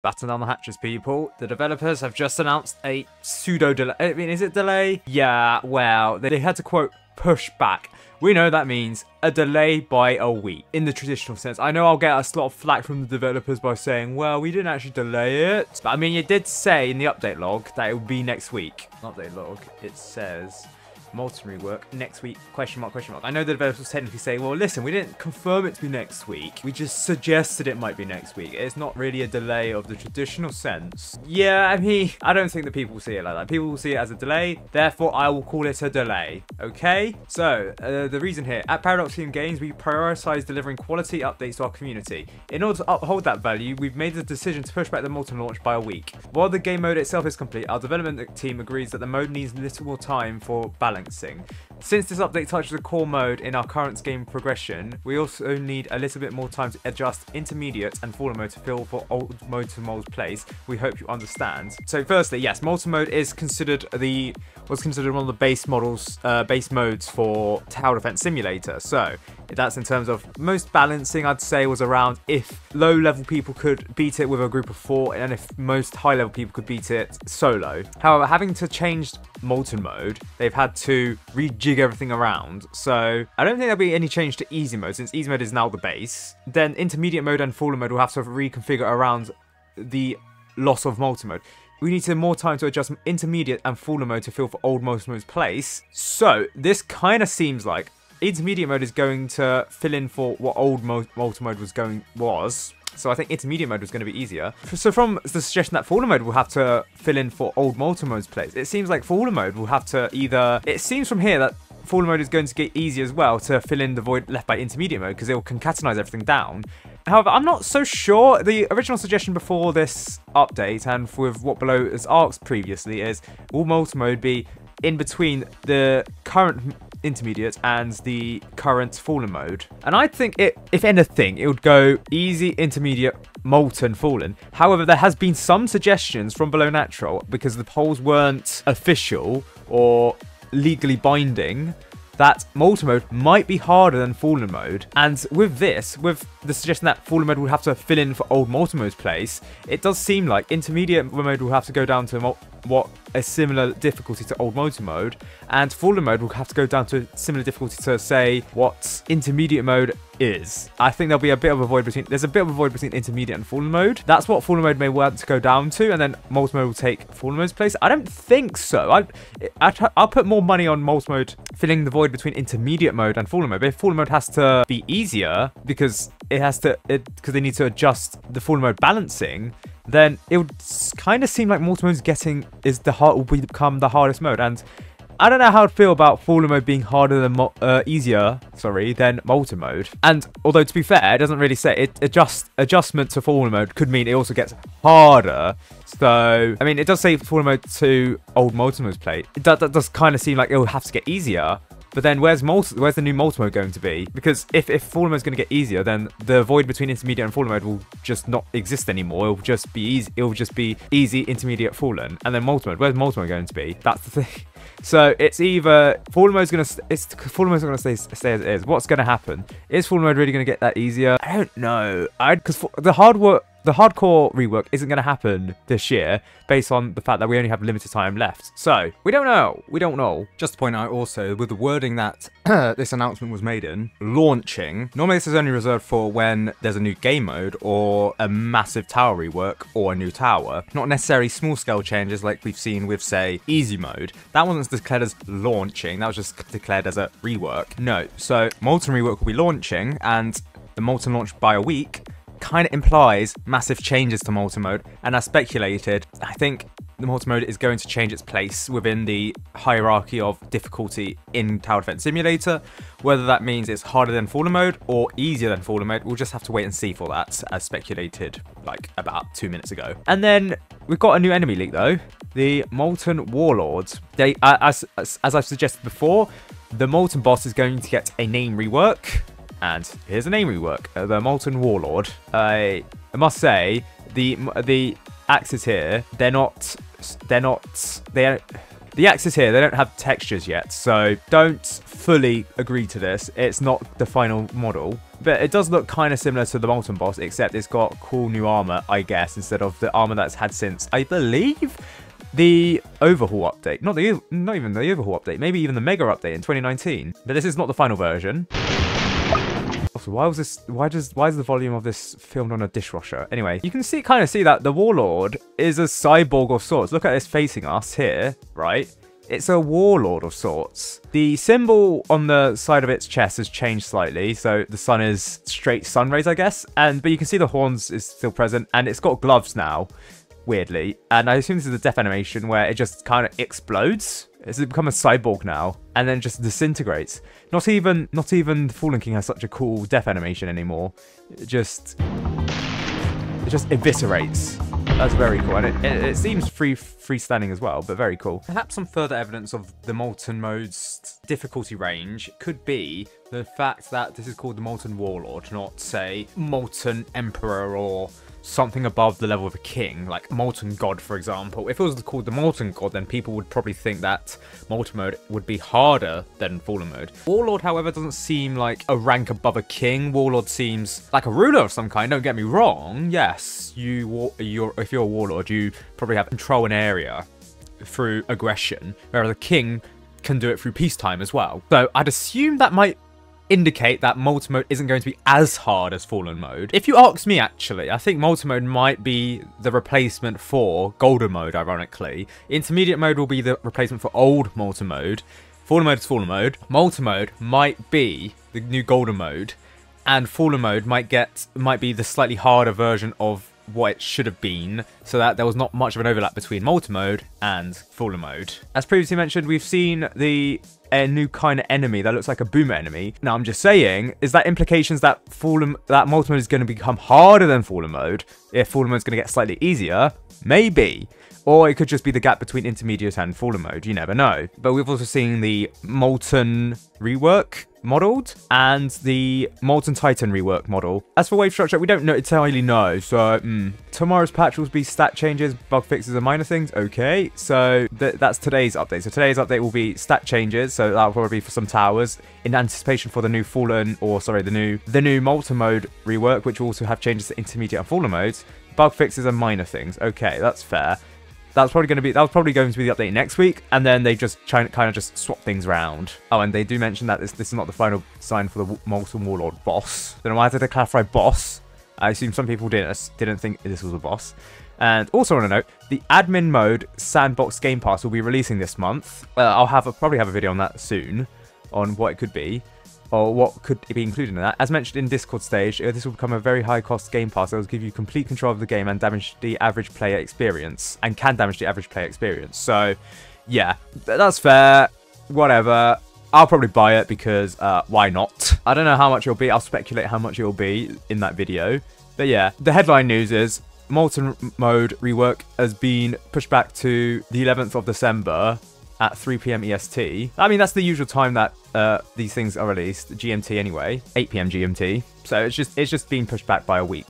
Batten down the hatches, people. The developers have just announced a pseudo delay. I mean, is it delay? Yeah, well, they had to quote push back. We know that means a delay by a week in the traditional sense. I know I'll get a lot of flack from the developers by saying, well, we didn't actually delay it. But I mean, it did say in the update log that it would be next week. Update log, it says Molten rework next week, question mark, question mark. I know the developers technically say, well, listen, we didn't confirm it to be next week. We just suggested it might be next week. It's not really a delay of the traditional sense. Yeah, I mean, I don't think that people will see it like that. People will see it as a delay. Therefore, I will call it a delay. Okay? So, the reason here, at Paradoxum Games, we prioritize delivering quality updates to our community. In order to uphold that value, we've made the decision to push back the Molten launch by a week. While the game mode itself is complete, our development team agrees that the mode needs little more time for balancing. Since this update touches a core mode in our current game progression, we also need a little bit more time to adjust intermediate and fallen mode to fill for old mode to mold place. We hope you understand. So firstly, yes, Molten mode is considered one of the base modes for Tower Defense Simulator. So that's in terms of most balancing, I'd say, was around if low level people could beat it with a group of 4, and if most high level people could beat it solo. However, having to change Molten mode, they've had to rejig everything around. So I don't think there'll be any change to easy mode, since easy mode is now the base. Then intermediate mode and fallen mode will have to reconfigure around the loss of Molten mode. We need more time to adjust intermediate and fallen mode to fill for old Molten mode's place. So this kind of seems like intermediate mode is going to fill in for what old Molten mode was. So I think intermediate mode was going to be easier. So from the suggestion that fallen mode will have to fill in for old Molten mode's place, it seems like fallen mode will have to either... It seems from here that fallen mode is going to get easier as well to fill in the void left by intermediate mode, because it will concatenize everything down. However, I'm not so sure. The original suggestion before this update, and with what Below is asked previously, is will Molten mode be in between the current intermediate and the current fallen mode? And I think if anything, it would go easy, intermediate, Molten, fallen. However, there has been some suggestions from Below Natural, because the polls weren't official or legally binding, that Molten mode might be harder than fallen mode. And with the suggestion that fallen mode will have to fill in for old Molten mode's place, it does seem like intermediate mode will have to go down to a similar difficulty to old Molten mode, and fallen mode will have to go down to a similar difficulty to, say, what intermediate mode is. I think there's a bit of a void between intermediate and fallen mode. That's what fallen mode may want to go down to, and then Molten mode will take fallen mode's place. I don't think so. I'll put more money on Molten mode filling the void between intermediate mode and fallen mode. But if fallen mode has to be easier because they need to adjust the fallen mode balancing, then it would kind of seem like Molten mode will become the hardest mode. And I don't know how I'd feel about fallen mode being harder than than Molten mode. And although, to be fair, it doesn't really say it. Adjustment to fallen mode could mean it also gets harder. So I mean, it does say fallen mode to old Molten mode's play. That does kind of seem like it will have to get easier. But then where's the new Molten mode going to be? Because if fallen mode is going to get easier, then the void between intermediate and fallen mode will just not exist anymore. It will just be easy. It will just be easy, intermediate, fallen, and then Molten mode. Where's Molten mode going to be? That's the thing. So it's either fallen mode's going to stay as it is. What's going to happen? Is fallen mode really going to get that easier? I don't know. Because the hardcore rework isn't going to happen this year, based on the fact that we only have limited time left. So we don't know. We don't know. Just to point out also, with the wording that this announcement was made in, launching, normally this is only reserved for when there's a new game mode or a massive tower rework or a new tower. Not necessarily small scale changes like we've seen with, say, easy mode. That wasn't declared as launching. That was just declared as a rework. No. So Molten rework will be launching, and the Molten launch by a week kind of implies massive changes to Molten mode, and as speculated, I think the Molten mode is going to change its place within the hierarchy of difficulty in Tower Defense Simulator. Whether that means it's harder than fallen mode or easier than fallen mode, we'll just have to wait and see for that, as speculated like about 2 minutes ago. And then we've got a new enemy leak though, the Molten Warlord. As I've suggested before, the Molten boss is going to get a name rework. And here's a name rework, the Molten Warlord. I must say, the axes here, the axes here, they don't have textures yet, so don't fully agree to this. It's not the final model. But it does look kind of similar to the Molten boss, except it's got cool new armor, I guess, instead of the armor that's had since, I believe, the overhaul update. Not even the overhaul update, maybe even the mega update in 2019. But this is not the final version. Also, why is the volume of this filmed on a dishwasher? Anyway, you can kind of see that the Warlord is a cyborg of sorts. Look at this facing us here, right? It's a Warlord of sorts. The symbol on the side of its chest has changed slightly, so the sun is straight sun rays, I guess. But you can see the horns is still present, and it's got gloves now, weirdly. And I assume this is a death animation where it just kind of explodes. It's become a cyborg now, and then just disintegrates. Not even the Fallen King has such a cool death animation anymore. It just eviscerates. That's very cool, and it seems freestanding as well, but very cool. Perhaps some further evidence of the Molten mode's difficulty range could be the fact that this is called the Molten Warlord, not, say, Molten Emperor or something above the level of a king, like Molten God, for example. If it was called the Molten God, then people would probably think that Molten mode would be harder than Fallen mode. Warlord, however, doesn't seem like a rank above a king. Warlord seems like a ruler of some kind, don't get me wrong. Yes, if you're a Warlord, you probably have control an area through aggression, whereas a king can do it through peacetime as well. So I'd assume that might indicate that Molten mode isn't going to be as hard as Fallen mode. If you ask me, actually, I think Molten mode might be the replacement for Golden mode, ironically. Intermediate mode will be the replacement for old Molten mode. Fallen mode is Fallen mode. Molten mode might be the new Golden mode, and Fallen mode might be the slightly harder version of what it should have been, so that there was not much of an overlap between Molten mode and Fallen mode. As previously mentioned, we've seen a new kind of enemy that looks like a boomer enemy. Now, I'm just saying, is that implications that Molten mode is going to become harder than Fallen mode if Fallen mode is going to get slightly easier? Maybe. Or it could just be the gap between intermediate and Fallen mode. You never know. But we've also seen the Molten rework modeled and the Molten Titan rework model. As for wave structure, we don't entirely know. So tomorrow's patch will be stat changes, bug fixes, and minor things. Okay, so that's today's update. So today's update will be stat changes. So that'll probably be for some towers in anticipation for the new Fallen, or sorry, the new Molten mode rework, which will also have changes to intermediate and Fallen modes, bug fixes, and minor things. Okay, that's fair. That was probably going to be the update next week, and then they just kind of just swap things around. Oh, and they do mention that this is not the final sign for the Molten Warlord boss. Don't know why did they clarify boss. I assume some people didn't think this was a boss. And also on a note, the admin mode sandbox game pass will be releasing this month. I'll probably have a video on that soon, on what it could be, or what could be included in that. As mentioned in Discord stage, this will become a very high cost game pass that will give you complete control of the game and damage the average player experience, and can damage the average player experience. So yeah, that's fair, whatever. I'll probably buy it because why not? I don't know how much it'll be. I'll speculate how much it'll be in that video. But yeah, the headline news is Molten mode rework has been pushed back to the 11th of December at 3 PM EST. I mean, that's the usual time that these things are released, GMT anyway, 8 PM GMT. So it's just being pushed back by a week.